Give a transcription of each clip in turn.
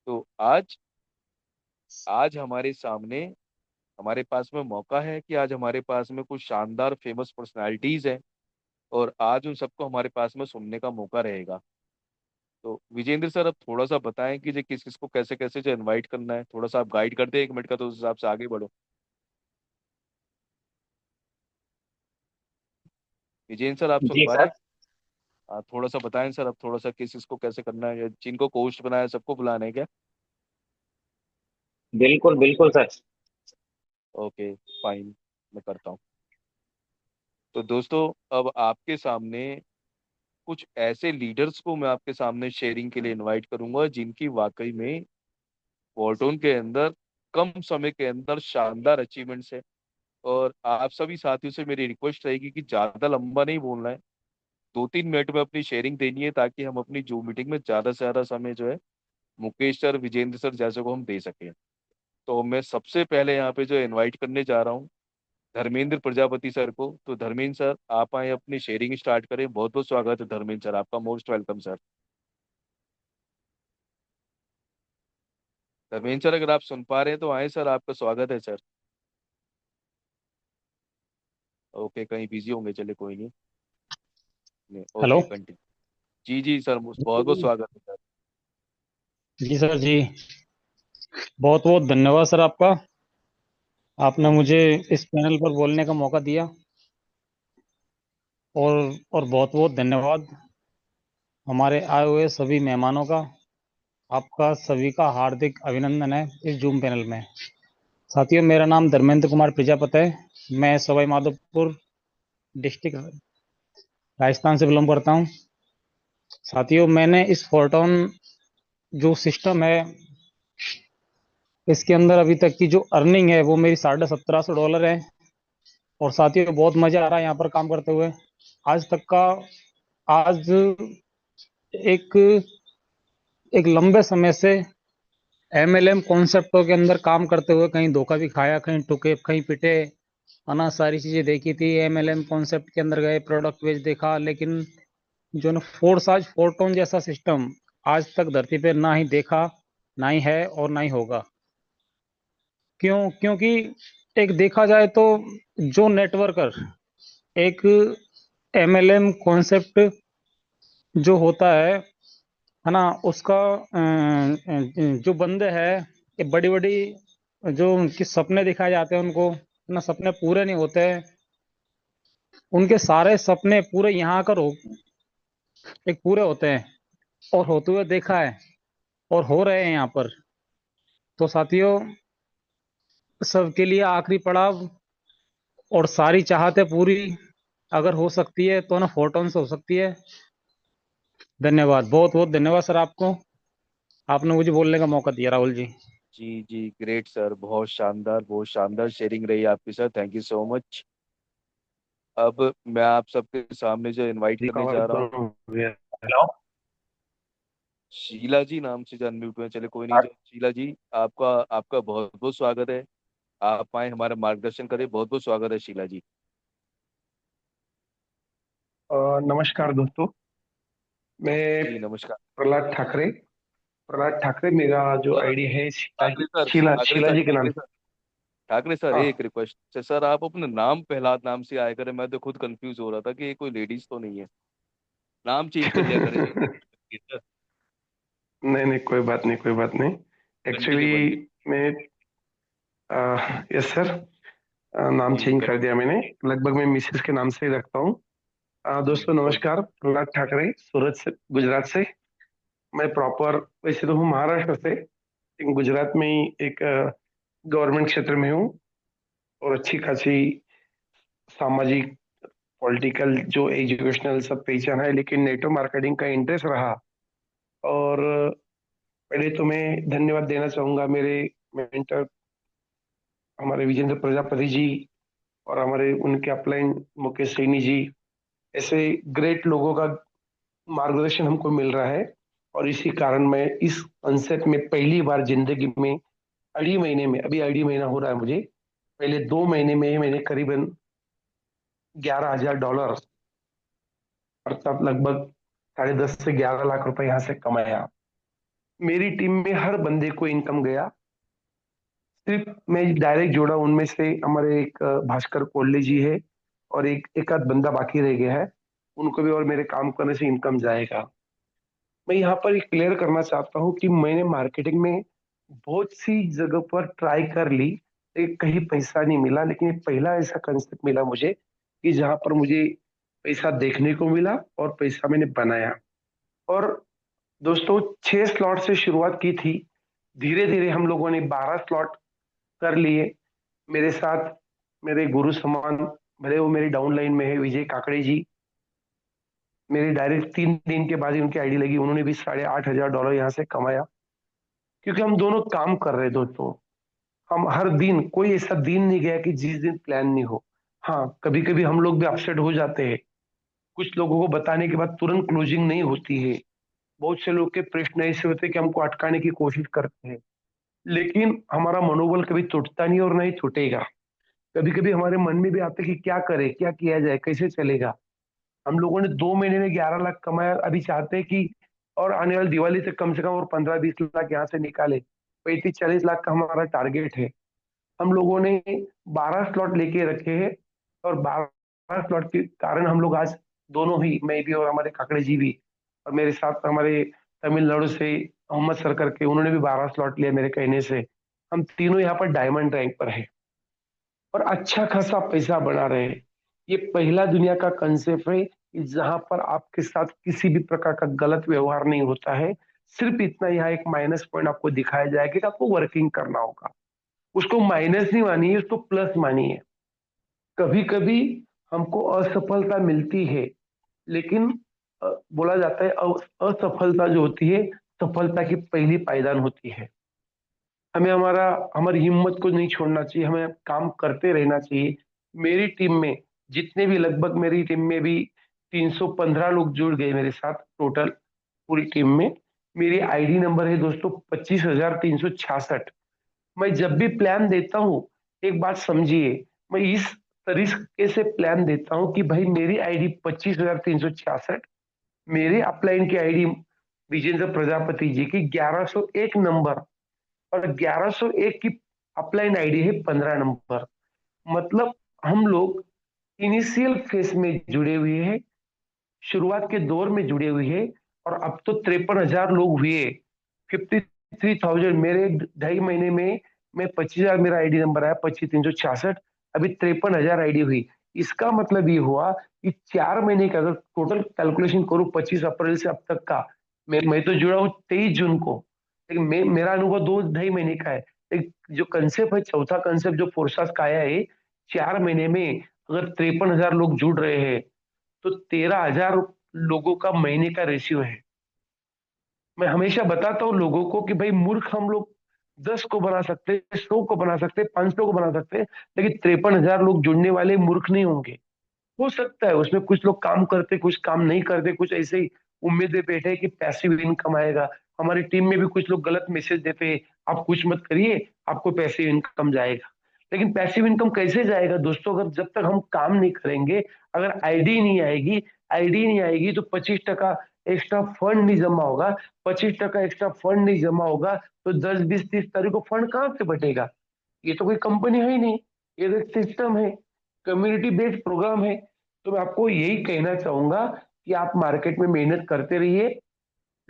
तो आज आज हमारे सामने, हमारे पास में मौका है कि आज हमारे पास में कुछ शानदार फेमस पर्सनालिटीज हैं, और आज उन सबको हमारे पास में सुनने का मौका रहेगा। तो विजेंद्र सर, अब थोड़ा सा बताएं कि जो किस किस को कैसे कैसे जो इनवाइट करना है, थोड़ा सा आप गाइड कर दें 1 मिनट का, तो उस हिसाब से आगे बढ़ो। विजेंद्र सर, आप सुन जी पा रहे सर। हैं? थोड़ा सा बताएं सर, अब थोड़ा सा किस किस को कैसे करना है, या जिनको कोच बनाया है, सबको बुलाना है क्या? बिल्कुल बिल्कुल सर। ओके, फाइन, मैं करता हूँ। तो दोस्तों, अब आपके सामने कुछ ऐसे लीडर्स को मैं आपके सामने शेयरिंग के लिए इनवाइट करूंगा, जिनकी वाकई में वॉल्टोन के अंदर कम समय के अंदर शानदार अचीवमेंट्स है। और आप सभी साथियों से मेरी रिक्वेस्ट रहेगी कि ज्यादा लंबा नहीं बोलना है, 2-3 मिनट में अपनी शेयरिंग देनी है, ताकि हम अपनी जूम मीटिंग में ज्यादा से ज्यादा समय जो है मुकेश सर, विजेंद्र सर जैसे को हम दे सकें। तो मैं सबसे पहले यहाँ पे जो इनवाइट करने जा रहा हूँ धर्मेंद्र प्रजापति सर को। तो धर्मेंद्र सर, आप आए, अपनी शेयरिंग स्टार्ट करें। बहुत बहुत स्वागत है धर्मेंद्र सर, आपका most welcome sir. Dharmendra sir, अगर आप सुन पा रहे हैं तो आए सर, आपका स्वागत है सर। ओके, कहीं बिजी होंगे, चले कोई नहीं। नहीं, हेलो। Okay, continue. जी जी सर, बहुत बहुत स्वागत है सर। जी सर जी। बहुत बहुत धन्यवाद सर आपका। आपने मुझे इस पैनल पर बोलने का मौका दिया। और और बहुत बहुत धन्यवाद हमारे आए हुए सभी मेहमानों का। आपका सभी का हार्दिक अभिनंदन है इस जूम पैनल में। साथियों, मेरा नाम धर्मेंद्र कुमार प्रजापति है। मैं सवाई माधोपुर डिस्ट्रिक्ट राजस्थान से बिलोंग करता हूँ। साथियों, मैंने इस फोर्टोन जो सिस्टम है, इसके अंदर अभी तक की जो अर्निंग है वो मेरी $1750 है। और साथियों, बहुत मजा आ रहा है यहाँ पर काम करते हुए। आज तक का आज एक एक लंबे समय से एमएलएम कॉन्सेप्टों के अंदर काम करते हुए कहीं धोखा भी खाया, कहीं टुके, कहीं पिटे, अना सारी चीजें देखी थी। एमएलएम कॉन्सेप्ट के अंदर गए, प्रोडक्ट बेच देखा, लेकिन जो ना फोर्स आज फोर्टोन जैसा सिस्टम आज तक धरती पे ना ही देखा, ना ही है और ना ही होगा। क्योंकि एक देखा जाए तो जो नेटवर्कर एक एमएलएम कॉन्सेप्ट जो होता है ना, उसका जो बंदे हैं, ये बड़ी बड़ी जो उनके सपने दिखाए जाते हैं उनको, ना सपने पूरे नहीं होते हैं। उनके सारे सपने पूरे यहाँ आकर एक पूरे होते हैं, और होते हुए देखा है, और हो रहे हैं यहाँ पर। तो साथियों, सबके लिए आखिरी पड़ाव और सारी चाहते पूरी अगर हो सकती है तो ना फोटोन से हो सकती है। धन्यवाद, बहुत बहुत धन्यवाद सर आपको। आपने मुझे बोलने का मौका दिया, राहुल जी। जी जी, ग्रेट सर, बहुत शानदार शेयरिंग रही आपकी sir, thank you so much. अब मैं आप सबके सामने जो इनवाइट करने कवर जा रहा हूँ, दोनों हो गया। हेलो। शीला जी नाम से जो अनम्यूट हुए, चले कोई नहीं, जो शीला जी, आपका आपका बहुत बहुत स्वागत है। आप आए, हमारा मार्गदर्शन करें, बहुत बहुत स्वागत है शीला जी। नमस्कार दोस्तों। मैं जी नमस्कार। प्रहलाद ठाकरे। प्रहलाद ठाकरे मेरा जो सर, आईडी है। ठाकरे सर, शीला ठाकरे शीला सर, जी के नाम। ठाकरे सर, ठाकरे सर, एक हाँ। रिक्वेस्ट है सर, आप अपना नाम प्रहलाद नाम से आया करें, मैं तो खुद कंफ्यूज हो रहा था कि ये कोई लेडीज तो नहीं है। नाम चेंज कर लिया करें सर। नहीं नहीं, कोई बात नहीं, कोई बात नहीं। Continue actually continue. मैं यस सर, नाम जी चेंज कर कंटिन्यू। दिया मैंने। लगभग मैं मिसेस के नाम से ही रखता हूँ। जी दोस्तों बहुत नमस्कार, प्रहलाद ठाकरे, सूरत से, गुजरात से। मैं प्रॉपर वैसे तो हूँ महाराष्ट्र से, लेकिन गुजरात में ही एक गवर्नमेंट क्षेत्र में हूँ। और अच्छी खासी सामाजिक, पॉलिटिकल, जो एजुकेशनल सब पहचान है, लेकिन नेटवर्क मार्केटिंग का इंटरेस्ट रहा। और पहले तो मैं धन्यवाद देना चाहूंगा मेरे मेंटर, हमारे विजेंद्र प्रजापति जी, और हमारे उनके अपलाइन मुकेश सैनी जी। ऐसे ग्रेट लोगों का मार्गदर्शन हमको मिल रहा है। और इसी कारण मैं इस अनसेट में पहली बार जिंदगी में, अढ़ी महीने में, अभी अढ़ी महीना हो रहा है मुझे, पहले 2 महीने में मैंने करीबन $11,000, अर्थात लगभग 10.5 से 11 लाख रुपए यहाँ से कमाया। मेरी टीम में हर बंदे को इनकम गया। सिर्फ मैं डायरेक्ट जोड़ा उनमें से हमारे एक भास्कर कोल्ले जी है, और एक आध बंदा बाकी रह गया है। उनको भी और मेरे काम करने से इनकम जाएगा। मैं यहाँ पर एक क्लियर करना चाहता हूँ कि मैंने मार्केटिंग में बहुत सी जगह पर ट्राई कर ली, लेकिन कहीं पैसा नहीं मिला। लेकिन ये पहला ऐसा कंसेप्ट मिला मुझे कि जहाँ पर मुझे पैसा देखने को मिला और पैसा मैंने बनाया। और दोस्तों, 6 स्लॉट से शुरुआत की थी। धीरे धीरे हम लोगों ने 12 स्लॉट कर लिए। मेरे साथ मेरे गुरु समान, भले वो मेरी डाउन लाइन में है, विजय काकड़े जी, मेरे डायरेक्ट 3 दिन के बाद ही उनकी आईडी लगी। उन्होंने भी $8,500 यहाँ से कमाया, क्योंकि हम दोनों काम कर रहे दोस्तों। हम हर दिन, कोई ऐसा दिन नहीं गया कि जिस दिन प्लान नहीं हो। हाँ, कभी कभी हम लोग भी अपसेट हो जाते हैं। कुछ लोगों को बताने के बाद तुरंत क्लोजिंग नहीं होती है। बहुत से लोग के प्रश्न ऐसे होते हैं कि हमको अटकाने की कोशिश करते हैं, लेकिन हमारा मनोबल कभी टूटता नहीं और नहीं टूटेगा। कभी कभी हमारे मन में भी आता है कि क्या करें, क्या किया जाए, कैसे चलेगा। हम लोगों ने 2 महीने में 11 लाख कमाया। अभी चाहते हैं कि और आने वाली दिवाली तक कम से कम और 15-20 लाख यहाँ से निकाले। 35-40 लाख का हमारा टारगेट है। हम लोगों ने 12 स्लॉट लेके रखे हैं, और 12 स्लॉट के कारण हम लोग आज दोनों ही, मैं भी और हमारे काकड़े जी भी, और मेरे साथ हमारे तमिलनाडु से मोहम्मद सर करके, उन्होंने भी 12 स्लॉट लिया मेरे कहने से। हम तीनों यहाँ पर डायमंड रैंक पर है और अच्छा खासा पैसा बना रहे हैं। ये पहला दुनिया का कंसेप्ट है कि जहां पर आपके साथ किसी भी प्रकार का गलत व्यवहार नहीं होता है। सिर्फ इतना यहाँ एक माइनस पॉइंट आपको दिखाया जाएगा कि आपको वर्किंग करना होगा। उसको माइनस नहीं मानिए, उसको प्लस मानिए। कभी कभी हमको असफलता मिलती है, लेकिन बोला जाता है असफलता जो होती है सफलता की पहली पायदान होती है। हमें हमारी हिम्मत को नहीं छोड़ना चाहिए, हमें काम करते रहना चाहिए। मेरी टीम में जितने भी, लगभग मेरी टीम में भी 315 लोग जुड़ गए मेरे साथ टोटल, पूरी टीम में। मेरी आईडी नंबर है दोस्तों 25,366। मैं जब भी प्लान देता हूँ, एक बात समझिए, मैं इस तरीके से प्लान देता हूँ कि भाई मेरी आईडी 25,366, मेरे अपलाइन की आईडी विजेंद्र प्रजापति जी की 1101 नंबर, और 1101 की अपलाइन आईडी है 15 नंबर। मतलब हम लोग इनिशियल फेज में जुड़े हुए हैं, शुरुआत के दौर में जुड़े हुए हैं, और अब तो 53,000 लोग हुए। 53,000 मेरे 2.5 महीने में, मैं 25,000 मेरा आईडी नंबर आया, 25,366। अभी 53,000 आईडी हुई। इसका मतलब ये हुआ कि 4 महीने का अगर टोटल कैलकुलेशन करूं 25 अप्रैल से अब तक का, मैं तो जुड़ा हूँ 23 जून को, लेकिन मेरा अनुभव 2 2.5 महीने का है। लेकिन जो कंसेप्ट है, चौथा कंसेप्ट जो फोर्सास का आया है, 4 महीने में अगर 53,000 लोग जुड़ रहे हैं, तो 13,000 लोगों का महीने का रेशियो है। मैं हमेशा बताता हूँ लोगों को कि भाई मूर्ख हम लोग 10 को बना सकते, 100 को बना सकते, 500 को बना सकते, लेकिन 53,000 लोग जुड़ने वाले मूर्ख नहीं होंगे। हो सकता है उसमें कुछ लोग काम करते, कुछ काम नहीं करते, कुछ ऐसे ही उम्मीदें बैठे कि पैसिव इनकम आएगा। हमारी टीम में भी कुछ लोग गलत मैसेज देते हैं, आप कुछ मत करिए, आपको पैसिव इनकम जाएगा। लेकिन पैसिव इनकम कैसे जाएगा दोस्तों, अगर जब तक हम काम नहीं करेंगे, अगर आईडी नहीं आएगी तो 25% एक्स्ट्रा फंड नहीं जमा होगा। 25% एक्स्ट्रा फंड नहीं जमा होगा तो 10 20 30 तारीख को फंड कहाँ से बटेगा। ये तो कोई कंपनी है ही नहीं, ये तो एक सिस्टम है, कम्युनिटी बेस्ड प्रोग्राम है। तो मैं आपको यही कहना चाहूंगा कि आप मार्केट में मेहनत करते रहिए।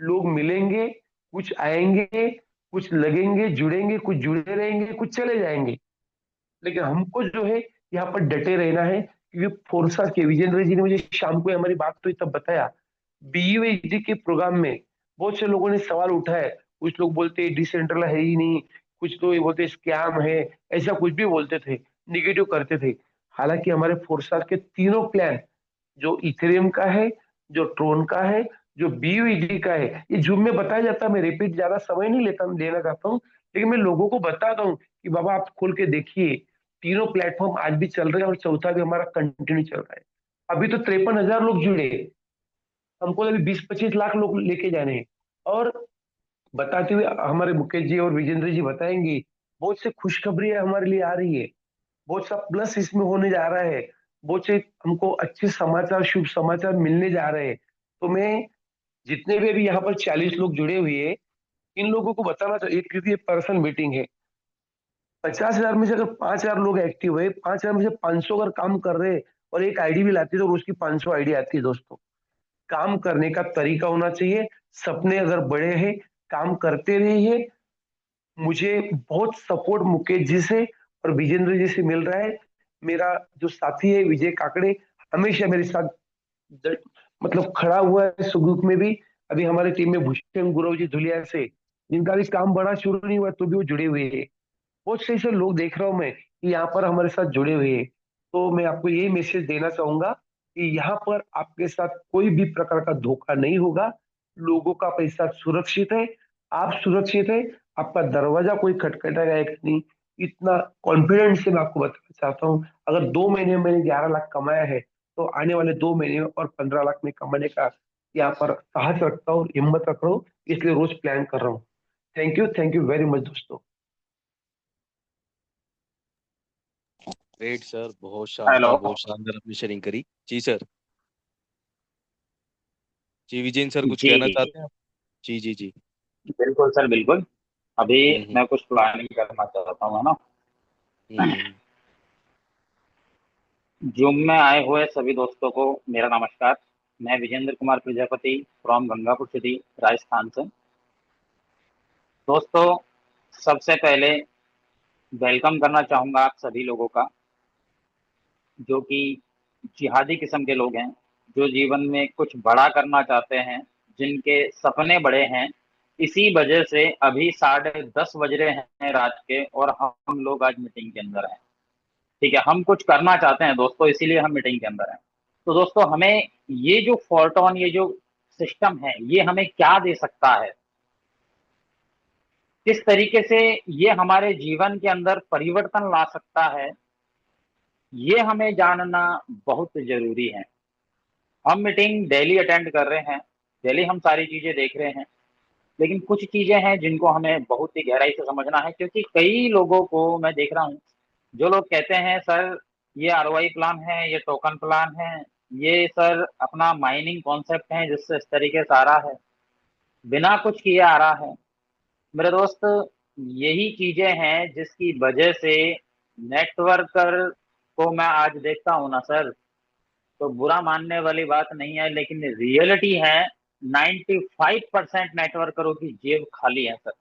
लोग मिलेंगे, कुछ आएंगे, कुछ लगेंगे, जुड़ेंगे, कुछ जुड़े रहेंगे, कुछ चले जाएंगे। लेकिन हमको जो है यहाँ पर डटे रहना है, क्योंकि फोर्सा के विजेंद्र जी ने मुझे शाम को हमारी बात तो तब बताया। बीयूएसडी के प्रोग्राम में बहुत से लोगों ने सवाल उठाया। कुछ लोग बोलते डिसेंट्रल है ही नहीं, कुछ तो ये बोलते स्कैम है, ऐसा कुछ भी बोलते थे, निगेटिव करते थे। हालांकि हमारे फोर्सा के तीनों प्लान, जो इथेरियम का है, जो ट्रोन का है, जो बीयूईडी का है, ये जूम में बताया जाता है। मैं रिपीट ज्यादा समय नहीं लेना चाहता हूँ, लेकिन मैं लोगों को बताता हूँ कि बाबा आप खोल के देखिए, तीनों प्लेटफॉर्म आज भी चल रहे हैं और चौथा भी हमारा कंटिन्यू चल रहा है। अभी तो 53,000 लोग जुड़े, हमको तो अभी 20-25 लाख लोग लेके जाने हैं। और बताते हुए हमारे मुकेश जी और विजेंद्र जी बताएंगे, बहुत से खुशखबरियां हमारे लिए आ रही है, बहुत सा प्लस इसमें होने जा रहा है, बहुत से हमको अच्छे समाचार, शुभ समाचार मिलने जा रहे हैं। तो मैं, जितने भी अभी यहाँ पर 40 लोग जुड़े हुए हैं, इन लोगों को बताना चाहिए, क्योंकि ये पर्सनल मीटिंग है। 50,000 में से अगर 5,000 लोग एक्टिव हुए, 5,000 में से 500 अगर काम कर रहे हैं और एक आईडी भी लाती है, तो उसकी 500 आईडी आती है दोस्तों। काम करने का तरीका होना चाहिए। सपने अगर बड़े हैं, काम करते रहिए। मुझे बहुत सपोर्ट मुकेश जी से और विजेंद्र जी से मिल रहा है। मेरा जो साथी है विजय काकड़े, हमेशा मेरे साथ ज- मतलब खड़ा हुआ है सुख दुख में भी। अभी हमारे टीम में भूषण गुरव जी धुलिया से, जिनका भी काम बड़ा शुरू नहीं हुआ तो भी वो जुड़े हुए हैं। बहुत सही से लोग देख रहा हूँ मैं कि यहाँ पर हमारे साथ जुड़े हुए हैं। तो मैं आपको यही मैसेज देना चाहूंगा कि यहाँ पर आपके साथ कोई भी प्रकार का धोखा नहीं होगा। लोगों का पैसा सुरक्षित है, आप सुरक्षित है। आपका दरवाजा कोई खटखटाएगा एक नहीं। इतना कॉन्फिडेंस से मैं आपको बताना चाहता हूँ। अगर 2 महीने में मैंने 11 लाख कमाया है, तो आने वाले 2 महीने में और 15 लाख में कमाने का यहाँ पर साहस रखता हूँ, हिम्मत रख रहा हूँ, इसलिए रोज प्लान कर रहा हूँ। थैंक यू वेरी मच दोस्तों। Great sir, hello. बहुत शानदार आपने शेयरिंग करी। जी सर। जी विजेन सर, कुछ जी कहना चाहते हैं आप? जी जी जी। बिल्कुल सर, बिल्कुल। अभी हम्म। मैं कुछ प्लानिंग करना चाहता हूँ, है ना। हम्म। जूम में आए हुए सभी दोस्तों को मेरा नमस्कार। मैं विजेंद्र कुमार प्रजापति फ्रॉम गंगापुर सिटी, राजस्थान से। दोस्तों, सबसे पहले वेलकम करना चाहूँगा आप सभी लोगों का, जो कि जिहादी किस्म के लोग हैं, जो जीवन में कुछ बड़ा करना चाहते हैं, जिनके सपने बड़े हैं। इसी वजह से अभी 10:30 बज रहे हैं रात के, और हम लोग आज मीटिंग के अंदर हैं। ठीक है, हम कुछ करना चाहते हैं दोस्तों, इसीलिए हम मीटिंग के अंदर हैं। तो दोस्तों, हमें ये जो फोर्टॉन, ये जो सिस्टम है, ये हमें क्या दे सकता है, किस तरीके से ये हमारे जीवन के अंदर परिवर्तन ला सकता है, ये हमें जानना बहुत जरूरी है। हम मीटिंग डेली अटेंड कर रहे हैं, डेली हम सारी चीजें देख रहे हैं, लेकिन कुछ चीजें हैं जिनको हमें बहुत ही गहराई से समझना है। क्योंकि कई लोगों को मैं देख रहा हूँ, जो लोग कहते हैं सर ये आरओआई प्लान है, ये टोकन प्लान है, ये सर अपना माइनिंग कॉन्सेप्ट है जिससे इस तरीके से आ रहा है, बिना कुछ किए आ रहा है। मेरे दोस्त, यही चीजें हैं जिसकी वजह से नेटवर्कर को मैं आज देखता हूँ ना सर, तो बुरा मानने वाली बात नहीं है, लेकिन रियलिटी है, 95% नेटवर्करों की जेब खाली है सर।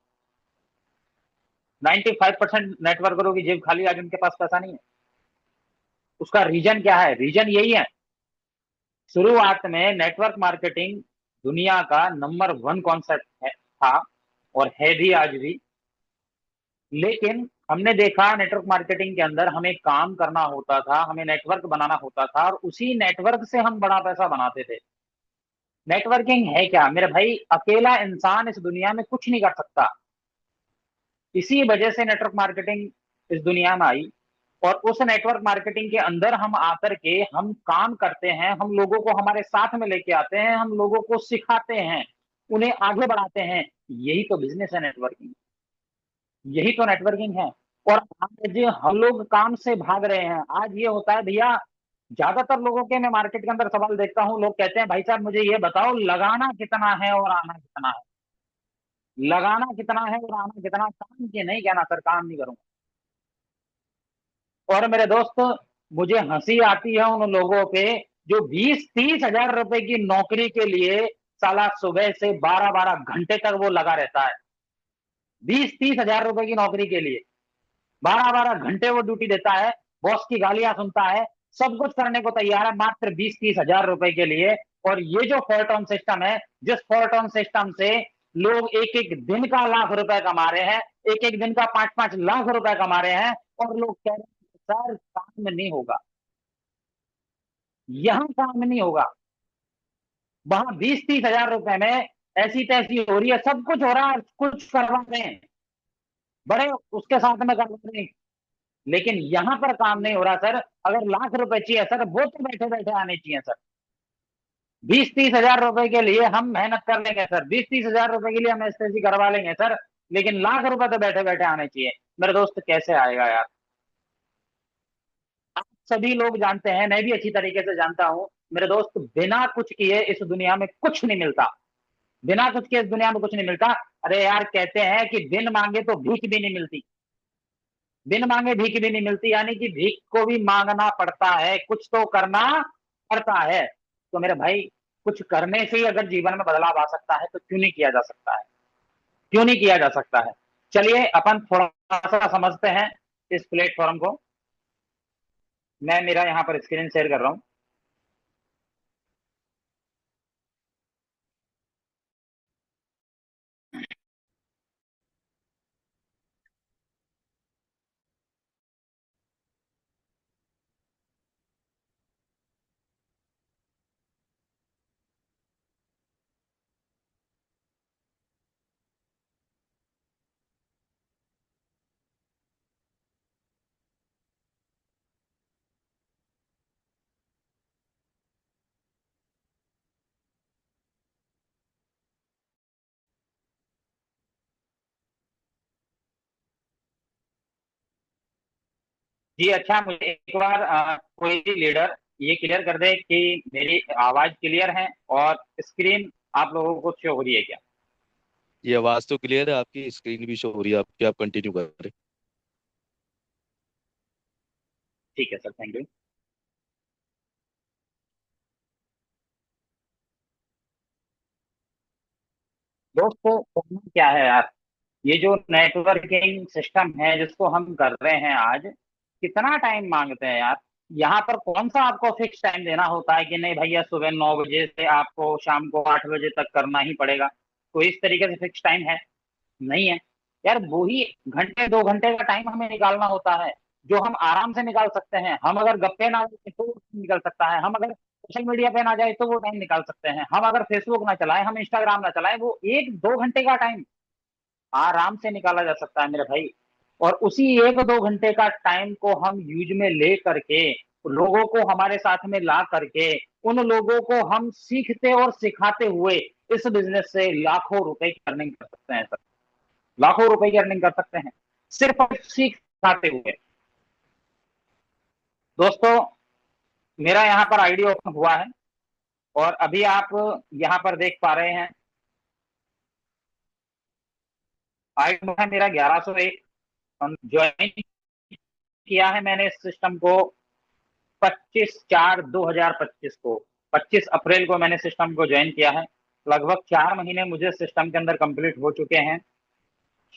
95% नेटवर्करों की जेब खाली, आज उनके पास पैसा नहीं है। उसका रीजन क्या है? रीजन यही है, शुरुआत में नेटवर्क मार्केटिंग दुनिया का नंबर 1 कॉन्सेप्ट है, था, और है भी आज भी। लेकिन हमने देखा नेटवर्क मार्केटिंग के अंदर हमें काम करना होता था, हमें नेटवर्क बनाना होता था, और उसी नेटवर्क से हम बड़ा पैसा बनाते थे। नेटवर्किंग है क्या मेरे भाई? अकेला इंसान इस दुनिया में कुछ नहीं कर सकता। इसी वजह से नेटवर्क मार्केटिंग इस दुनिया में आई, और उस नेटवर्क मार्केटिंग के अंदर हम आकर के हम काम करते हैं, हम लोगों को हमारे साथ में लेके आते हैं, हम लोगों को सिखाते हैं, उन्हें आगे बढ़ाते हैं। यही तो बिजनेस है नेटवर्किंग, यही तो नेटवर्किंग है। और आज हम लोग काम से भाग रहे हैं। आज ये होता है भैया, ज्यादातर लोगों के मैं मार्केट के अंदर सवाल देखता हूँ, लोग कहते हैं भाई साहब मुझे ये बताओ लगाना कितना है और आना कितना है। लगाना कितना है और आना कितना, काम ये नहीं कहना सर काम नहीं करूंगा। और मेरे दोस्त, मुझे हंसी आती है उन लोगों पे जो 20-30 हजार रुपए की नौकरी के लिए साला सुबह से 12-12 घंटे तक वो लगा रहता है। 20-30 हजार रुपए की नौकरी के लिए 12-12 घंटे वो ड्यूटी देता है, बॉस की गालियां सुनता है, सब कुछ करने को तैयार है मात्र 20-30 हजार रुपए के लिए। और ये जो फोर्टॉन सिस्टम है, जिस फोर्टॉन सिस्टम से लोग एक एक दिन का लाख रुपए कमा रहे हैं, एक एक दिन का 5-5 लाख रुपए कमा रहे हैं, और लोग कह रहे हैं सर काम नहीं होगा, यहां काम नहीं होगा। वहां 20-30 हजार रुपए में ऐसी तैसी हो रही है, सब कुछ हो रहा है, कुछ करवा रहे हैं, बड़े उसके साथ में करवा रहे हैं, लेकिन यहां पर काम नहीं हो रहा सर। अगर लाख रुपए चाहिए सर, वो तो बैठे बैठे आने चाहिए सर। 20-30 हजार रुपए के लिए हम मेहनत कर लेंगे सर, 20-30 हजार रुपए के लिए हम एसएससी करवा लेंगे सर, लेकिन लाख रुपए तो बैठे बैठे आने चाहिए। मेरे दोस्त कैसे आएगा यार? आप सभी लोग जानते हैं, मैं भी अच्छी तरीके से जानता हूं मेरे दोस्त, बिना कुछ किए इस दुनिया में कुछ नहीं मिलता। बिना कुछ के इस दुनिया में कुछ नहीं मिलता। अरे यार, कहते हैं कि बिन मांगे तो भीख भी नहीं मिलती, बिन मांगे भीख भी नहीं मिलती, यानी कि भीख को भी मांगना पड़ता है, कुछ तो करना पड़ता है। तो मेरे भाई, कुछ करने से ही अगर जीवन में बदलाव आ सकता है तो क्यों नहीं किया जा सकता है, क्यों नहीं किया जा सकता है। चलिए अपन थोड़ा सा समझते हैं इस प्लेटफॉर्म को। मैं मेरा यहाँ पर स्क्रीन शेयर कर रहा हूँ। जी अच्छा, मुझे एक बार कोई भी लीडर ये क्लियर कर दे कि मेरी आवाज क्लियर है और स्क्रीन आप लोगों को शो हो रही है क्या। ये आवाज तो क्लियर है, आपकी स्क्रीन भी शो हो रही है आपकी, आप कंटिन्यू करें। ठीक है सर, थैंक यू। दोस्तों करना क्या है यार, ये जो नेटवर्किंग सिस्टम है जिसको हम कर रहे हैं आज, कितना टाइम मांगते हैं यार। यहाँ पर कौन सा आपको फिक्स टाइम देना होता है कि नहीं भैया सुबह 9 बजे से आपको शाम को 8 बजे तक करना ही पड़ेगा, कोई इस तरीके से फिक्स टाइम है? नहीं है यार। वही घंटे 2 घंटे का टाइम हमें निकालना होता है, जो हम आराम से निकाल सकते हैं। हम अगर गप्पे ना जाए तो वो निकल सकता है, हम अगर सोशल मीडिया पे ना जाए तो वो टाइम निकाल सकते हैं, हम अगर फेसबुक ना चलाएं, हम इंस्टाग्राम ना चलाएं, वो 1-2 घंटे का टाइम आराम से निकाला जा सकता है मेरे भाई। और उसी 1-2 घंटे का टाइम को हम यूज में ले करके, लोगों को हमारे साथ में ला करके, उन लोगों को हम सीखते और सिखाते हुए इस बिजनेस से लाखों रुपए की अर्निंग कर सकते हैं सर, लाखों रुपए की अर्निंग कर सकते हैं सिर्फ सीख सिखाते हुए। दोस्तों मेरा यहाँ पर आईडी ओपन हुआ है और अभी आप यहाँ पर देख पा रहे हैं आईडी है मेरा 1101। ज्वाइन किया है मैंने इस सिस्टम को 25/4/2025 को, 25 अप्रैल को मैंने सिस्टम को ज्वाइन किया है। लगभग 4 महीने मुझे सिस्टम के अंदर कंप्लीट हो चुके हैं।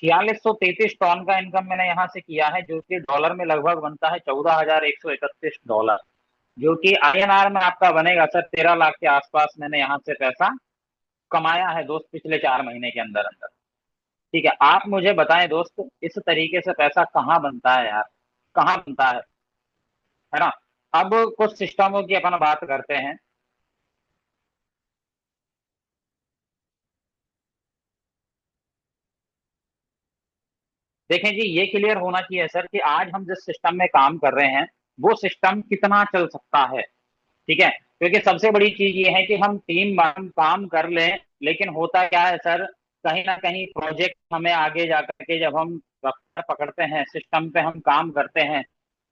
4633 टन का इनकम मैंने यहाँ से किया है, जो कि डॉलर में लगभग बनता है $14,131, जो कि INR में आपका बनेगा सर 13 लाख के आसपास। मैंने यहाँ से पैसा कमाया है दोस्त पिछले 4 महीने के अंदर अंदर। ठीक है, आप मुझे बताएं दोस्त, इस तरीके से पैसा कहाँ बनता है यार, कहाँ बनता है ना। अब कुछ सिस्टमों की अपन बात करते हैं। देखें जी, ये क्लियर होना चाहिए सर कि आज हम जिस सिस्टम में काम कर रहे हैं वो सिस्टम कितना चल सकता है। ठीक है, क्योंकि सबसे बड़ी चीज ये है कि हम टीम हम काम कर लें, लेकिन होता क्या है सर, कहीं ना कहीं प्रोजेक्ट हमें आगे जा करके जब हम रफ्तार पकड़ते हैं, सिस्टम पे हम काम करते हैं,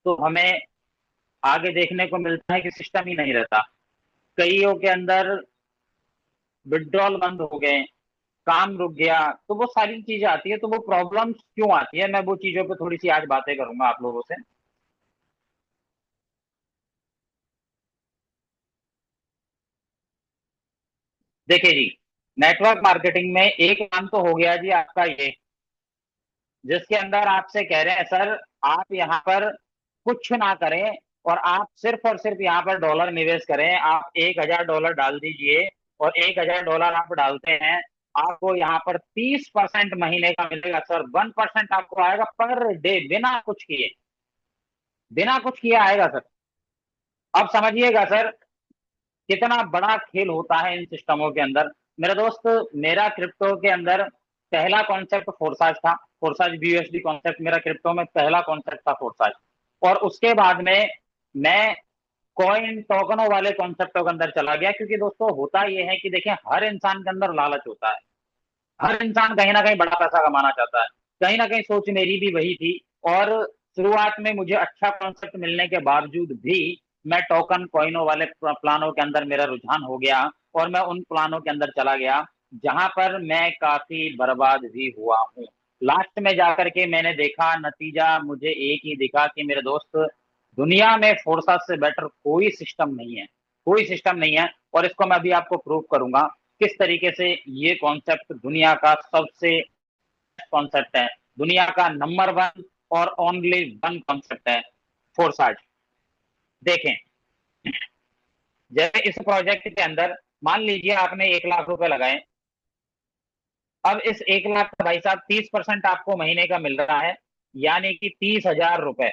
तो हमें आगे देखने को मिलता है कि सिस्टम ही नहीं रहता। कईयों के अंदर विड्रॉल बंद हो गए, काम रुक गया, तो वो सारी चीजें आती है। तो वो प्रॉब्लम्स क्यों आती है, मैं वो चीजों पे थोड़ी सी आज बातें करूंगा आप लोगों से। देखिए जी, नेटवर्क मार्केटिंग में एक काम तो हो गया जी आपका ये, जिसके अंदर आपसे कह रहे हैं सर आप यहाँ पर कुछ ना करें और आप सिर्फ और सिर्फ यहाँ पर डॉलर निवेश करें। आप $1,000 डाल दीजिए और $1,000 आप डालते हैं, आपको यहाँ पर 30% महीने का मिलेगा सर। 1% आपको आएगा पर डे, बिना कुछ किए, बिना कुछ किए आएगा सर। अब समझिएगा सर कितना बड़ा खेल होता है इन सिस्टमों के अंदर। मेरे दोस्त, मेरा क्रिप्टो के अंदर पहला कॉन्सेप्ट फोर्साज था, फोर्साज BUSD कॉन्सेप्ट मेरा क्रिप्टो में पहला कॉन्सेप्ट था, फोर्साज। और उसके बाद में मैं कॉइन टोकनों वाले कॉन्सेप्टों के अंदर चला गया, क्योंकि दोस्तों होता यह है कि देखें हर इंसान के अंदर लालच होता है, हर इंसान कहीं ना कहीं बड़ा पैसा कमाना चाहता है। कहीं ना कहीं सोच मेरी भी वही थी, और शुरुआत में मुझे अच्छा कॉन्सेप्ट मिलने के बावजूद भी मैं टोकन कॉइनों वाले प्लानों के अंदर मेरा रुझान हो गया और मैं उन प्लानों के अंदर चला गया जहां पर मैं काफी बर्बाद भी हुआ हूँ। लास्ट में जाकर के मैंने देखा, नतीजा मुझे एक ही दिखा कि मेरे दोस्त, दुनिया में फोर्सा से बेटर कोई सिस्टम नहीं है, कोई सिस्टम नहीं है। और इसको मैं अभी आपको प्रूव करूंगा किस तरीके से ये कॉन्सेप्ट दुनिया का सबसे कॉन्सेप्ट है, दुनिया का नंबर वन और ओनली वन कॉन्सेप्ट है फोर्साज। देखें, जैसे इस प्रोजेक्ट के अंदर मान लीजिए आपने 1 लाख रुपए लगाए। अब इस 1 लाख का भाई साहब 30% आपको महीने का मिल रहा है, यानी कि 30,000 रुपए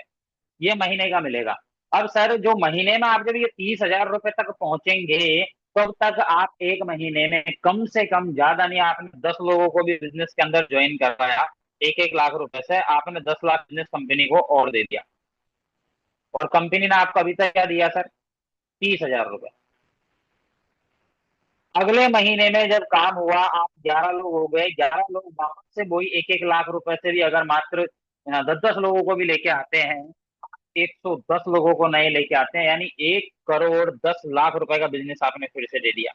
ये महीने का मिलेगा। अब सर जो महीने में आप जब ये 30,000 रुपए तक पहुंचेंगे, तब तक आप एक महीने में कम से कम, ज्यादा नहीं, आपने 10 लोगों को भी बिजनेस के अंदर ज्वाइन करवाया, 1-1 लाख रुपए से आपने 10 लाख बिजनेस कंपनी को और दे दिया। और कंपनी ने आपको अभी तक क्या दिया सर? 30,000 रुपए। अगले महीने में जब काम हुआ, आप 11 लोग हो गए, 11 लोग वापस से वही 1-1 लाख रुपए से भी अगर मात्र 10-10 लोगों को भी लेके आते हैं, 110 लोगों को नए लेके आते हैं, यानी 1 करोड़ 10 लाख रुपए का बिजनेस आपने फिर से दे दिया।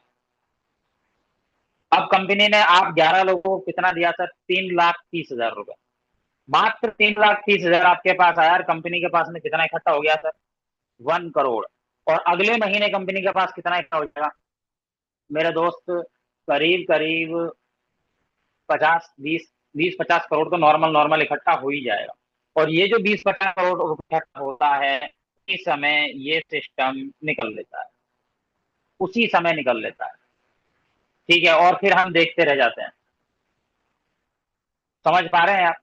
अब कंपनी ने आप 11 लोगों को कितना दिया सर? 3,30,000 रुपए। मात्र 3,30,000 आपके पास आया और कंपनी के पास में कितना इकट्ठा हो गया सर? 1 करोड़। और अगले महीने कंपनी के पास कितना इकट्ठा हो जाएगा मेरे दोस्त? करीब करीब 50 20 20 50 करोड़ तो नॉर्मल नॉर्मल इकट्ठा हो ही जाएगा। और ये जो 20-50 करोड़ इकट्ठा होता है, इस समय ये सिस्टम निकल लेता है, उसी समय निकल लेता है। ठीक है, और फिर हम देखते रह जाते हैं। समझ पा रहे हैं आप?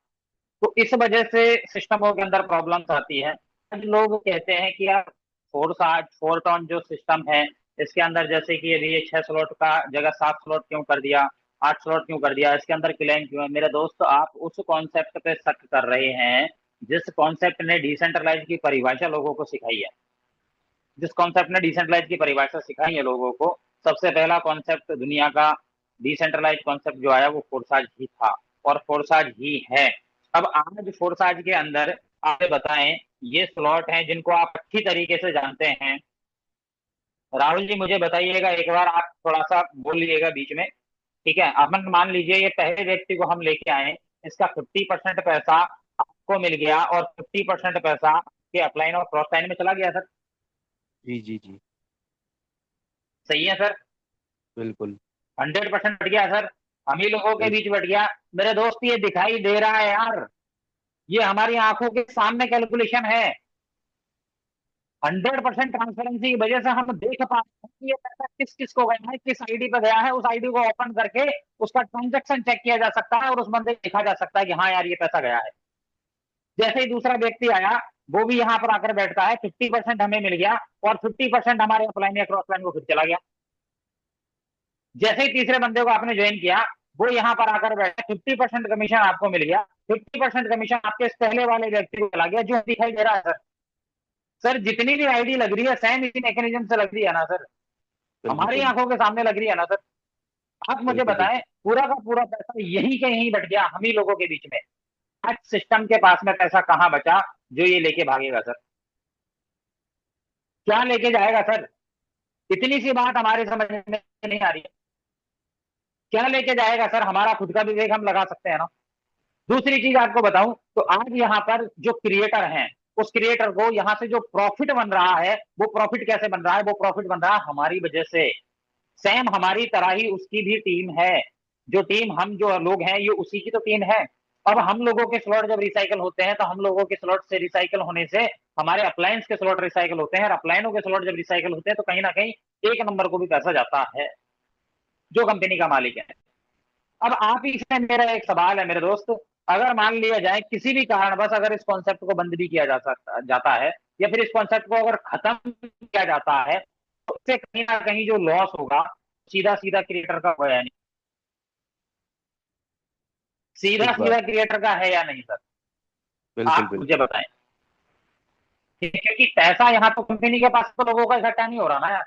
तो इस वजह से सिस्टमों के अंदर प्रॉब्लम्स आती है। आज लोग कहते हैं कि यार फोर टॉन जो सिस्टम है, इसके अंदर जैसे कि अभी ये 6 स्लॉट का जगह 7 स्लॉट क्यों कर दिया, 8 स्लॉट क्यों कर दिया, इसके अंदर क्लेम क्यों है? मेरे दोस्त, आप उस कॉन्सेप्ट पे शक कर रहे हैं जिस कॉन्सेप्ट ने डिसेंट्रलाइज की परिभाषा लोगों को सिखाई है। जिस कॉन्सेप्ट ने डिसेंट्रलाइज की परिभाषा सिखाई है लोगों को, सबसे पहला कॉन्सेप्ट दुनिया का डिसेंट्रलाइज कॉन्सेप्ट जो आया वो फोर्साज ही था और फोर्साज ही है। अब आज फोर्साज के अंदर आप बताएं, ये स्लॉट हैं जिनको आप अच्छी तरीके से जानते हैं। राहुल जी मुझे बताइएगा एक बार, आप थोड़ा सा बोल लीजिएगा बीच में। ठीक है, अपन मान लीजिए ये पहले व्यक्ति को हम लेके आए, इसका 50% पैसा आपको मिल गया और 50% पैसा के अपलाइन और क्रॉस लाइन में चला गया सर। जी जी जी। सही है सर? बिल्कुल। 100% बढ़ गया सर, हम ही लोगों के बिल्कुल। बीच बढ़ गया। मेरे दोस्त ये दिखाई दे रहा है यार, ये हमारी आंखों के सामने कैलकुलेशन है। 100% ट्रांसपेरेंसी की वजह से हम देख पा रहे हैं कि ये पैसा किस किस को गया है, किस आईडी पे गया है। उस आईडी को ओपन करके उसका ट्रांजेक्शन चेक किया जा सकता है और उस बंदे को देखा जा सकता है कि हाँ यार ये पैसा गया है। जैसे ही दूसरा व्यक्ति आया, वो भी यहाँ पर आकर बैठता है, 50% हमें मिल गया और 50% हमारे अपलाइन या क्रॉस लाइन को फिर चला गया। जैसे ही तीसरे बंदे को आपने ज्वाइन किया, वो यहाँ पर आकर बैठा, 50% कमीशन आपको मिल गया, 50% कमीशन आपके पहले वाले व्यक्ति को चला गया, जो दिखाई दे रहा है सर। सर जितनी भी आईडी लग रही है सेम इसी मैकेनिज्म से लग रही है ना सर, हमारी बिल्कुल। आंखों के सामने लग रही है ना सर। आप मुझे बिल्कुल। बताएं, बिल्कुल। पूरा का पूरा पैसा यहीं के यहीं बट गया, हम ही लोगों के बीच में। आज सिस्टम के पास में पैसा कहां बचा जो ये लेके भागेगा सर? क्या लेके जाएगा सर? इतनी सी बात हमारे समझ में नहीं आ रही है। क्या लेके जाएगा सर? हमारा खुद का विवेक हम लगा सकते हैं ना। दूसरी चीज आपको बताऊं तो आज यहाँ पर जो क्रिएटर हैं, उस क्रिएटर को यहाँ से जो प्रॉफिट बन रहा है, वो प्रॉफिट कैसे बन रहा है? वो प्रॉफिट बन रहा है हमारी वजह से। सेम हमारी तरह ही उसकी भी टीम है। जो टीम, हम जो लोग हैं, ये उसी की तो टीम है। अब हम लोगों के स्लॉट जब रिसाइकल होते हैं, तो हम लोगों के स्लॉट से रिसाइकल होने से हमारे अप्लायंस के स्लॉट रिसाइकल होते हैं, और अप्लायनों के स्लॉट जब रिसाइकल होते हैं तो कहीं ना कहीं एक नंबर को भी पैसा जाता है जो कंपनी का मालिक है। अब आप ही से मेरा एक सवाल है मेरे दोस्त, अगर मान लिया जाए किसी भी कारण बस अगर इस कॉन्सेप्ट को बंद भी किया जाता है, या फिर इस कॉन्सेप्ट को अगर खत्म किया जाता है, तो उससे कहीं ना कहीं जो लॉस होगा सीधा सीधा क्रिएटर का होगा या नहीं? सीधा ठीक बात। सीधा क्रिएटर का है या नहीं सर? बिल्कुल आप मुझे बिल्कुल। बताएं। ठीक है, क्योंकि पैसा यहाँ तो कंपनी के पास तो लोगों का इकट्ठा नहीं हो रहा ना यार,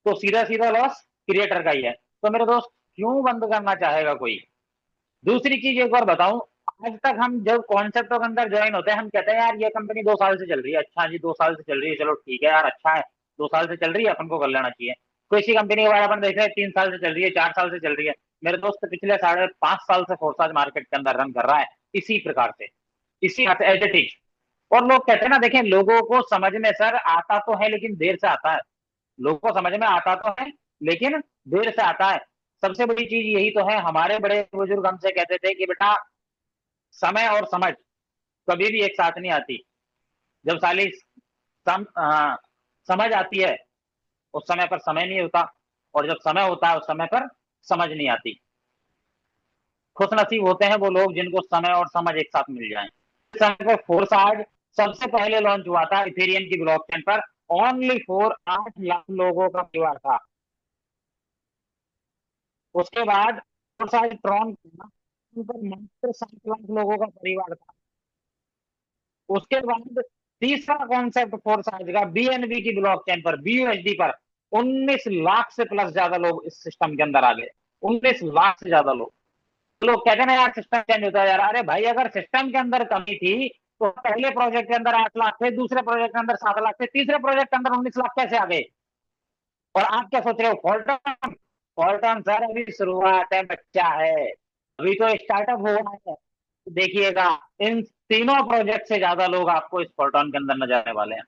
तो सीधा सीधा लॉस क्रिएटर का ही है। तो मेरे दोस्त, क्यों बंद करना चाहेगा कोई? दूसरी चीज एक और बताऊं, आज तक हम जब कॉन्सेप्टों के अंदर ज्वाइन होते हैं, हम कहते हैं यार ये कंपनी 2 साल से चल रही है। अच्छा जी, 2 साल से चल रही है, चलो ठीक है यार, अच्छा है, 2 साल से चल रही है, अपन को कर लेना चाहिए। किसी कंपनी के बारे में देख रहे हैं 3 साल से चल रही है, 4 साल से चल रही है, मेरे दोस्त पिछले 5.5 साल से फोर्साज मार्केट के अंदर रन कर रहा है इसी प्रकार से, इसी एज इट इज। और लोग कहते हैं ना, देखें लोगों को समझ में सर आता तो है लेकिन देर से आता है, लोगों को समझ में आता तो है लेकिन देर से आता है। सबसे बड़ी चीज यही तो है, हमारे बड़े बुजुर्ग हमसे कहते थे कि बेटा समय और समझ कभी भी एक साथ नहीं आती। जब साली समझ आती है उस समय पर समय नहीं होता, और जब समय होता है उस समय पर समझ नहीं आती। खुशनसीब होते हैं वो लोग जिनको समय और समझ एक साथ मिल जाए। इस समय पर फोर्साज सबसे पहले लॉन्च हुआ था इथेरियम की ब्लॉकचेन पर, ओनली फॉर 8 लाख लोगों का परिवार था। उसके बाद फोर्साज ट्रॉन पर मात्र 7 लाख लोगों का परिवार था। उसके बाद तीसरा कॉन्सेप्ट फोर्साज का बीएनबी की ब्लॉकचेन पर, बीयूएसडी पर 19 लाख से प्लस ज्यादा लोग इस सिस्टम के अंदर आ गए। 19 लाख से ज्यादा लोग। लोग कहते हैं ना यार सिस्टम चेंज होता है यार, अरे भाई अगर सिस्टम के अंदर कमी थी तो पहले प्रोजेक्ट के अंदर 8 लाख थे, दूसरे प्रोजेक्ट के अंदर 7 लाख थे, तीसरे प्रोजेक्ट के अंदर 19 लाख कैसे आ गए? और आप क्या सोच रहे हो? फॉल्टन, फॉल्टन सर अभी शुरुआत है, बच्चा है, अभी तो स्टार्टअप हुआ है। देखिएगा इन तीनों प्रोजेक्ट से ज्यादा लोग आपको इस फॉल्टन के अंदर नजर आने वाले हैं,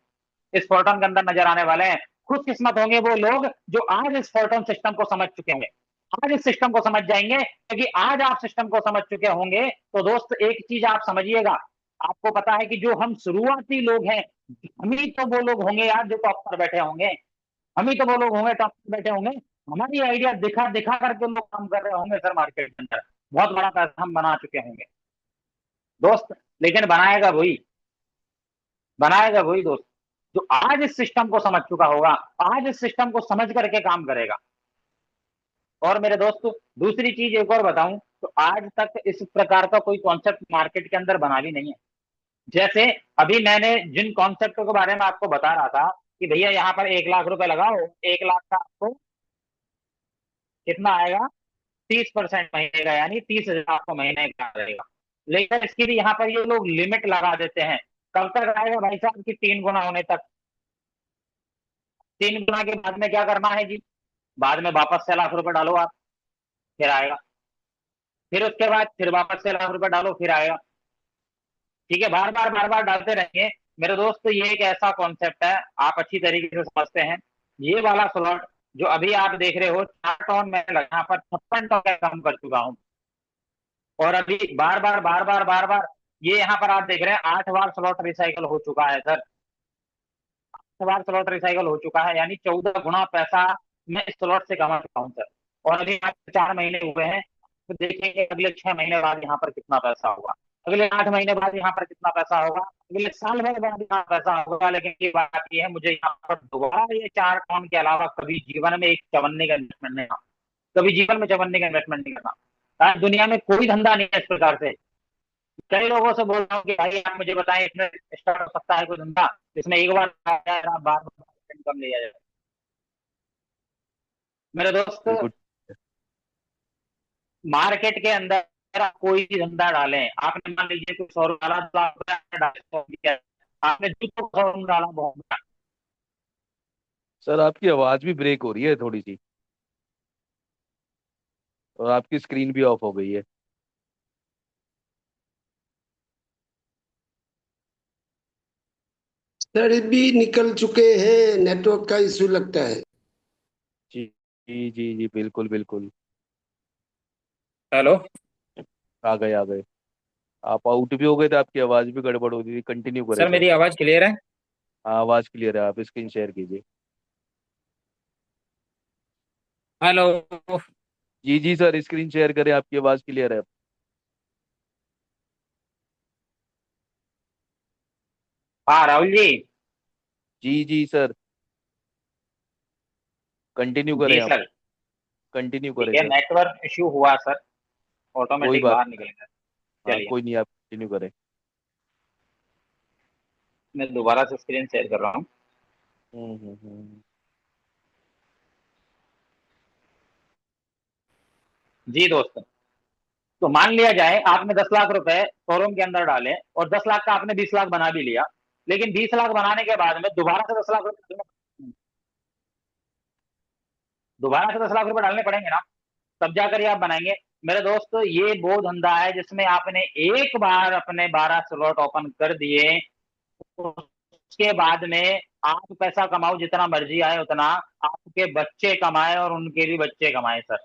इस फॉल्टन के अंदर नजर आने वाले हैं। खुशकिस्मत होंगे वो लोग जो आज इस फॉल्टन सिस्टम को समझ चुके हैं, आज इस सिस्टम को समझ जाएंगे, क्योंकि आज आप सिस्टम को समझ चुके होंगे तो दोस्त एक चीज आप समझिएगा, आपको पता है कि जो हम शुरुआती लोग हैं, हम ही तो वो लोग होंगे यार जो टॉप पर बैठे होंगे, हम ही तो वो लोग होंगे टॉप पर बैठे होंगे। हमारी आइडिया दिखा दिखा करके लोग काम कर रहे होंगे सर मार्केट के अंदर, बहुत बड़ा पैसा हम बना चुके होंगे दोस्त। लेकिन बनाएगा वही दोस्त जो आज इस सिस्टम को समझ चुका होगा, आज इस सिस्टम को समझ करके काम करेगा। और मेरे दोस्त दूसरी चीज एक और बताऊं तो आज तक इस प्रकार का कोई कॉन्सेप्ट मार्केट के अंदर बना भी नहीं है। जैसे अभी मैंने जिन कॉन्सेप्टों के बारे में आपको बता रहा था कि भैया यहाँ पर 1 लाख रुपए लगाओ, 1 लाख का आपको कितना आएगा, 30% महीने का, यानी 30,000 आपको महीने का रहेगा। लेकिन इसकी भी यहाँ पर ये लोग लिमिट लगा देते हैं। कब तक आएगा भाई साहब की 3 गुना होने तक। 3 गुना के बाद में क्या करना है जी, बाद में वापस से लाख रुपए डालो आप, फिर आएगा। फिर उसके बाद फिर वापस से लाख रुपए डालो, फिर आएगा। ठीक है, बार बार डालते रहेंगे। मेरे दोस्त ये एक ऐसा कॉन्सेप्ट है, आप अच्छी तरीके से समझते हैं। ये वाला स्लॉट जो अभी आप देख रहे हो 4 टन में यहाँ पर 56 टन का काम कर चुका हूँ। और अभी बार बार ये यहाँ पर आप देख रहे हैं 8 बार स्लॉट रिसाइकल हो चुका है सर, 8 बार स्लॉट रिसाइकल हो चुका है, यानी 14 गुना पैसा मैं इस स्लॉट से कमा चुका हूँ सर। और अभी 4 महीने हुए हैं, तो देखेंगे अगले 6 महीने बाद यहाँ पर कितना पैसा होगा, अगले 8 महीने बाद यहाँ पर कितना पैसा होगा, अगले साल भर बाद यहाँ पैसा होगा। लेकिन ये बात ये है, मुझे यहाँ पर दोबारा ये 4 टन के अलावा कभी जीवन में एक चवन्ने का इन्वेस्टमेंट नहीं करना, कभी जीवन में चवन्ने का इन्वेस्टमेंट नहीं करना। दुनिया में कोई धंधा नहीं है इस प्रकार से। कई लोगों से बोल रहा हूँ कि भाई आप मुझे बताएं इसमें स्टार्ट हो सकता है कोई धंधा जिसमें एक बार आप बार बार इनकम लिया जाए। मेरे दोस्त बिल्कुल। मार्केट के अंदर आप कोई भी धंधा डालें, आपने मान लीजिए कोई शोरूम डाला, 2 लाख रुपया डाले, तो ठीक है। आपने जूतों का शोरूम डाला, बहुत बड़ा। सर आपकी आवाज भी ब्रेक हो रही है थोड़ी सी, और आपकी स्क्रीन भी ऑफ हो गई है। सर भी निकल चुके हैं, नेटवर्क का इशू लगता है। जी जी जी जी, बिल्कुल बिल्कुल। हेलो आ गए। आप आउट भी हो गए थे, आपकी आवाज भी गड़बड़ हो रही थी। कंटिन्यू करें सर, सर। मेरी आवाज क्लियर है? हाँ, आवाज क्लियर है, आप स्क्रीन शेयर कीजिए। हेलो। जी जी सर, स्क्रीन शेयर करें, आपकी आवाज क्लियर है। हाँ राहुल जी। जी जी सर, कंटिन्यू करें जी आप। सर। कंटिन्यू ठीक करें है, सर। नेटवर्क इश्यू हुआ सर, कोई ऑटोमेटिक बात। बाहर निकल गया। हाँ चलिए, कोई नहीं, आप कंटिन्यू करें। मैं दोबारा से स्क्रीन शेयर कर रहा हूँ। हम्म। जी दोस्त, तो मान लिया जाए आपने 10 लाख रुपए शोरूम के अंदर डाले और 10 लाख का आपने 20 लाख बना भी लिया, लेकिन 20 लाख बनाने के बाद में दोबारा से 10 लाख रुपए दोबारा से 10 लाख रुपए डालने पड़ेंगे ना, तब जाकर ये आप बनाएंगे। मेरे दोस्त, ये वो धंधा है जिसमें आपने एक बार अपने 12 स्लॉट ओपन कर दिए, उसके बाद में आप पैसा कमाओ जितना मर्जी आए उतना, आपके बच्चे कमाए और उनके भी बच्चे कमाए सर।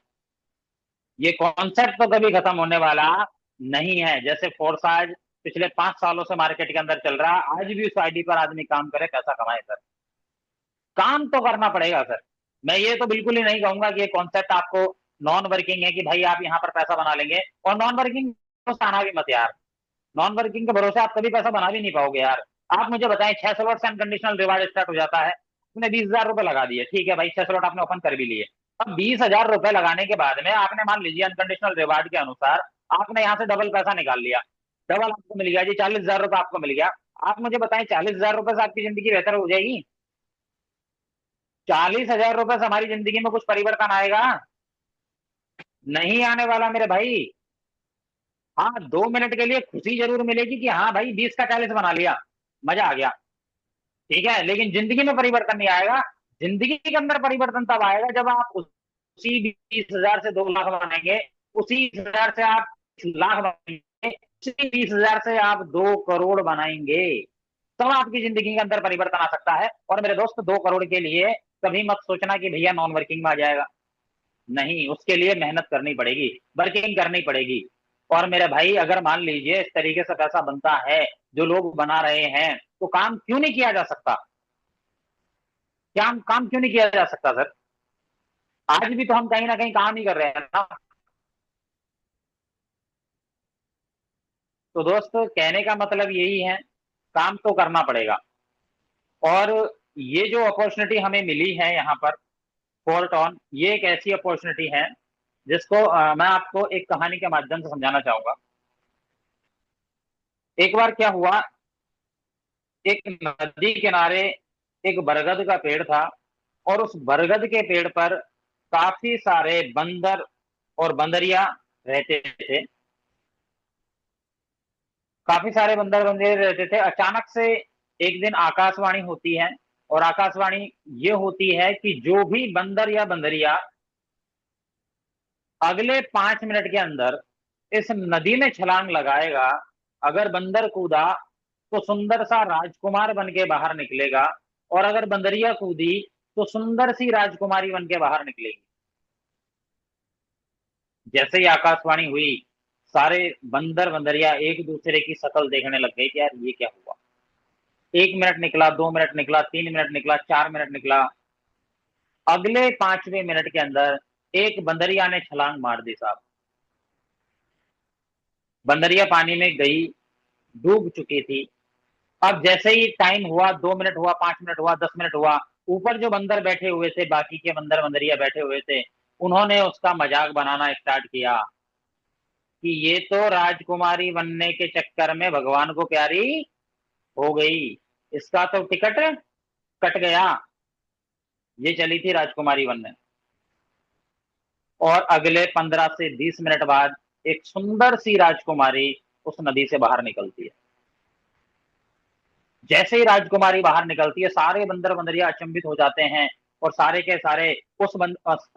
ये कॉन्सेप्ट तो कभी खत्म होने वाला नहीं है। जैसे फोर्स आज पिछले 5 सालों से मार्केट के अंदर चल रहा है, आज भी उस आईडी पर आदमी काम करे, पैसा कमाए सर। काम तो करना पड़ेगा सर। मैं ये तो बिल्कुल ही नहीं कहूंगा कि ये कॉन्सेप्ट आपको नॉन वर्किंग है कि भाई आप यहाँ पर पैसा बना लेंगे, और नॉन वर्किंग आना भी मत यार। नॉन वर्किंग के भरोसे आप कभी पैसा बना भी नहीं पाओगे यार। आप मुझे बताएं, 6 स्लॉट से अनकंडीशनल रिवार्ड स्टार्ट हो जाता है, आपने 20,000 रुपए लगा दिए, ठीक है भाई, 6 स्लॉट आपने ओपन कर भी लिए। अब 20,000 रुपए लगाने के बाद में आपने मान लीजिए अनकंडीशनल रिवार्ड के अनुसार आपने यहाँ से डबल पैसा निकाल लिया, डबल आपको मिल गया जी, 40,000 रुपए आपको मिल गया। आप मुझे बताएं, 40,000 रुपए से आपकी जिंदगी बेहतर हो जाएगी? 40,000 रुपए से हमारी जिंदगी में कुछ परिवर्तन आएगा? नहीं आने वाला मेरे भाई। हाँ, 2 मिनट के लिए खुशी जरूर मिलेगी कि हाँ भाई 20 का 40 बना लिया, मजा आ गया, ठीक है, लेकिन जिंदगी में परिवर्तन नहीं आएगा। जिंदगी के अंदर परिवर्तन तब आएगा जब आप उसी 20,000 से 2 लाख बनाएंगे, उसी 20,000 से आप 1 लाख बनाएंगे, उसी 20,000 से आप 2 करोड़ बनाएंगे, तब आपकी जिंदगी के अंदर परिवर्तन आ सकता है। और मेरे दोस्त, 2 करोड़ के लिए कभी मत सोचना कि भैया नॉन वर्किंग में आ जाएगा। नहीं, उसके लिए मेहनत करनी पड़ेगी, वर्किंग करनी पड़ेगी। और मेरे भाई, अगर मान लीजिए इस तरीके से पैसा बनता है जो लोग बना रहे हैं, तो काम क्यों नहीं किया जा सकता? क्या काम क्यों नहीं किया जा सकता सर? आज भी तो हम कहीं ना कहीं काम ही कर रहे हैं ना। तो दोस्त, कहने का मतलब यही है, काम तो करना पड़ेगा। और ये जो अपॉर्चुनिटी हमें मिली है यहाँ पर फोर्ट ऑन, ये एक ऐसी अपॉर्चुनिटी है जिसको मैं आपको एक कहानी के माध्यम से समझाना चाहूंगा। एक बार क्या हुआ, एक नदी किनारे एक बरगद का पेड़ था, और उस बरगद के पेड़ पर काफी सारे बंदर और बंदरिया रहते थे। काफी सारे बंदर बंदरिया रहते थे। अचानक से एक दिन आकाशवाणी होती है, और आकाशवाणी ये होती है कि जो भी बंदर या बंदरिया अगले 5 मिनट के अंदर इस नदी में छलांग लगाएगा, अगर बंदर कूदा तो सुंदर सा राजकुमार बन के बाहर निकलेगा, और अगर बंदरिया कूदी तो सुंदर सी राजकुमारी बन के बाहर निकलेगी। जैसे ही आकाशवाणी हुई, सारे बंदर बंदरिया एक दूसरे की शक्ल देखने लग गए कि यार ये क्या हुआ। 1 मिनट निकला, 2 मिनट निकला, 3 मिनट निकला, 4 मिनट निकला, अगले 5वें मिनट के अंदर एक बंदरिया ने छलांग मार दी साहब। बंदरिया पानी में गई, डूब चुकी थी। अब जैसे ही टाइम हुआ, 2 मिनट हुआ, 5 मिनट हुआ, 10 मिनट हुआ, ऊपर जो बंदर बैठे हुए थे, बाकी के बंदर बंदरिया बैठे हुए थे, उन्होंने उसका मजाक बनाना स्टार्ट किया कि ये तो राजकुमारी बनने के चक्कर में भगवान को प्यारी हो गई, इसका तो टिकट कट गया। ये चली थी राजकुमारी बनने, और अगले 15 से 20 मिनट बाद एक सुंदर सी राजकुमारी उस नदी से बाहर निकलती है। जैसे ही राजकुमारी बाहर निकलती है, सारे बंदर बंदरिया अचंभित हो जाते हैं, और सारे के सारे उस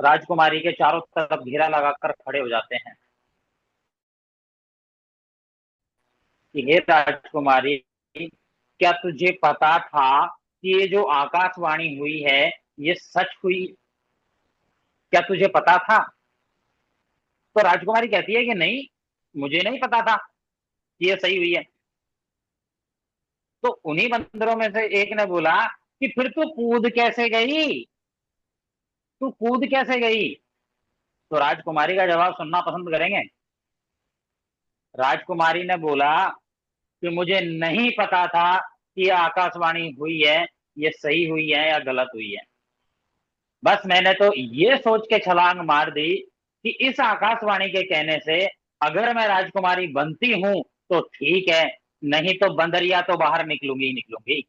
राजकुमारी के चारों तरफ घेरा लगाकर खड़े हो जाते हैं कि हे राजकुमारी, क्या तुझे पता था कि ये जो आकाशवाणी हुई है ये सच हुई? क्या तुझे पता था? तो राजकुमारी कहती है कि नहीं, मुझे नहीं पता था कि ये सही हुई है। तो उन्हीं बंदरों में से एक ने बोला कि फिर तू कूद कैसे गई? तू कूद कैसे गई? तो राजकुमारी का जवाब सुनना पसंद करेंगे। राजकुमारी ने बोला कि मुझे नहीं पता था कि ये आकाशवाणी हुई है, ये सही हुई है या गलत हुई है। बस मैंने तो ये सोच के छलांग मार दी कि इस आकाशवाणी के कहने से अगर मैं राजकुमारी बनती हूं तो ठीक है, नहीं तो बंदरिया तो बाहर निकलूंगी ही निकलूंगी,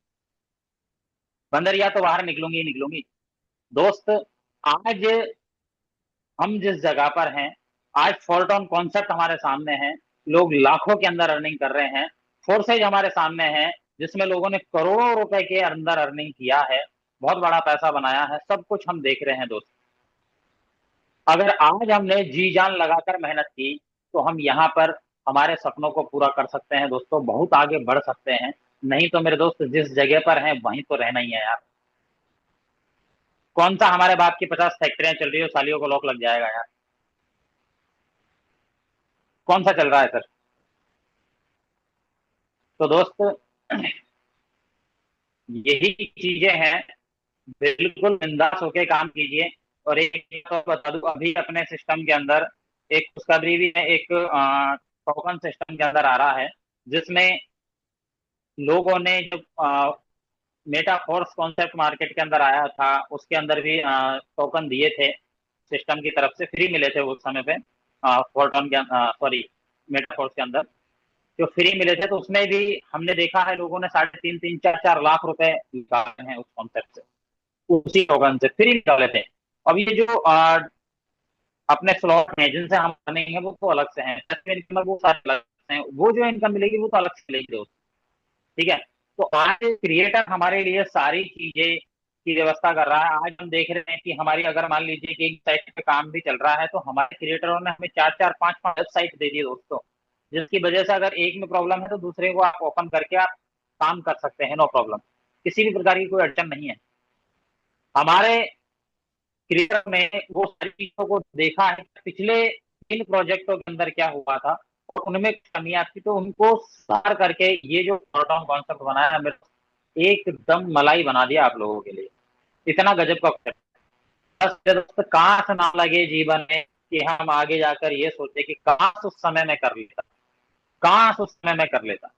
बंदरिया तो बाहर निकलूंगी ही निकलूंगी। दोस्त, आज हम जिस जगह पर हैं, आज फोर्टॉन कॉन्सेप्ट हमारे सामने है, लोग लाखों के अंदर अर्निंग कर रहे हैं, फोर्सेज हमारे सामने है जिसमें लोगों ने करोड़ों रुपए के अंदर अर्निंग किया है, बहुत बड़ा पैसा बनाया है, सब कुछ हम देख रहे हैं दोस्त। अगर आज हमने जी जान लगाकर मेहनत की तो हम यहाँ पर हमारे सपनों को पूरा कर सकते हैं दोस्तों, बहुत आगे बढ़ सकते हैं। नहीं तो मेरे दोस्त जिस जगह पर हैं वहीं तो रहना ही है यार। कौन सा हमारे बाप की 50 फैक्ट्रियां चल रही हो, सालियों को लॉक लग जाएगा यार? कौन सा चल रहा है सर? तो दोस्त यही चीजें हैं, बिल्कुल बिंदास होके काम कीजिए। और एक चीज तो बता दूं, अभी अपने सिस्टम के अंदर एक खुशखबरी भी है, एक टोकन सिस्टम के अंदर आ रहा है, जिसमें लोगों ने जब मेटाफोर्स कॉन्सेप्ट मार्केट के अंदर आया था, उसके अंदर भी टोकन दिए थे सिस्टम की तरफ से, फ्री मिले थे उस समय पे। फोर्टोन के सॉरी मेटाफोर्स के अंदर जो फ्री मिले थे, तो उसमें भी हमने देखा है लोगों ने 3.5 4 लाख रुपए निकाले हैं उस कॉन्सेप्ट से, उसी टोकन से फ्री निकाले थे। अब ये जो अपने स्लॉट हैं जिनसे हम बनेंगे वो तो अलग से हैं, इनकम वो सारे अलग से हैं, वो जो इनकम मिलेगी वो तो अलग से मिलेगी दोस्त। ठीक है, तो आज क्रिएटर हमारे लिए सारी चीजें की व्यवस्था कर रहा है। आज हम देख रहे हैं कि हमारी, अगर मान लीजिए कि एक साइट पे काम भी चल रहा है, तो हमारे क्रिएटरों ने हमें 4 4 5 5 वेबसाइट दे दी दोस्तों, जिसकी वजह से अगर एक में प्रॉब्लम है तो दूसरे को आप ओपन करके आप काम कर सकते हैं, नो प्रॉब्लम, किसी भी प्रकार की कोई अड़चन नहीं है। हमारे क्रिएटर ने वो सारी चीजों को देखा है, पिछले 3 प्रोजेक्टों के अंदर क्या हुआ था और उनमें कमियां थी, तो उनको सुधार करके ये जो कॉन्सेप्ट बनाया है, मेरे एकदम मलाई बना दिया आप लोगों के लिए। इतना गजब का concept है। बस मेरे दोस्त काश ना लगे जीवन में कि हम आगे जाकर ये सोचे कि काश उस समय में कर लेता, काश उस समय में कर लेता।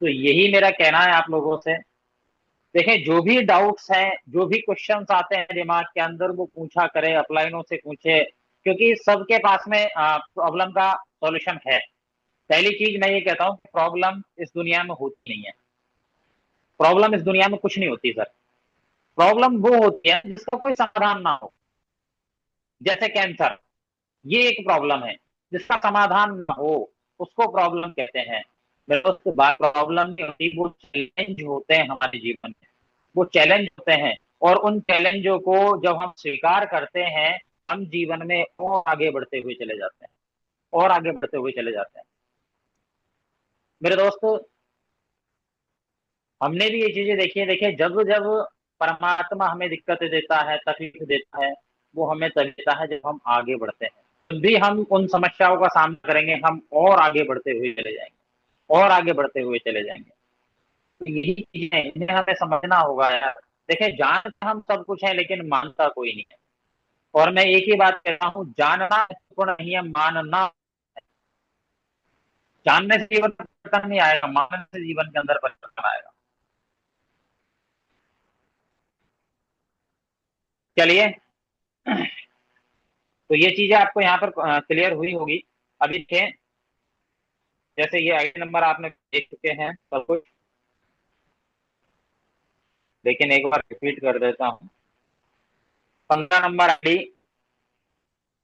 तो यही मेरा कहना है आप लोगों से। देखें, जो भी डाउट्स हैं, जो भी क्वेश्चंस आते हैं दिमाग के अंदर, वो पूछा करें, अपलाइनों से पूछे, क्योंकि सबके पास में प्रॉब्लम का सॉल्यूशन है। पहली चीज मैं ये कहता हूँ, प्रॉब्लम इस दुनिया में होती नहीं है। प्रॉब्लम इस दुनिया में कुछ नहीं होती सर। प्रॉब्लम वो होती है जिसका कोई समाधान ना हो। जैसे कैंसर, ये एक प्रॉब्लम है, जिसका समाधान ना हो उसको प्रॉब्लम कहते हैं। मेरे दोस्त, प्रॉब्लम नहीं होती, वो चैलेंज होते हैं हमारे जीवन में, वो चैलेंज होते हैं। और उन चैलेंजों को जब हम स्वीकार करते हैं, हम जीवन में और आगे बढ़ते हुए चले जाते हैं, और आगे बढ़ते हुए चले जाते हैं। मेरे दोस्तों, हमने भी ये चीजें देखी है। देखिए, जब जब परमात्मा हमें दिक्कतें देता है, तकलीफ देता है, वो हमें तब देता है जब हम आगे बढ़ते हैं। जब भी हम उन समस्याओं का सामना करेंगे, हम और आगे बढ़ते हुए चले जाएंगे, और आगे बढ़ते हुए चले जाएंगे। तो यही चीजें हैं, इन्हें हमें समझना होगा यार। देखिए, जानते हम सब कुछ है लेकिन मानता कोई नहीं है। और मैं एक ही बात कहता हूँ, जानना महत्वपूर्ण नहीं है, मानना। जानने से जीवन में परिवर्तन नहीं आएगा, मानने से जीवन के अंदर परिवर्तन आएगा। चलिए, तो ये चीजें आपको यहाँ पर क्लियर हुई होगी। अभी देखें, जैसे ये आईडी नंबर आपने देख चुके हैं सब कुछ, लेकिन एक बार रिपीट कर देता हूँ। 15 नंबर आईडी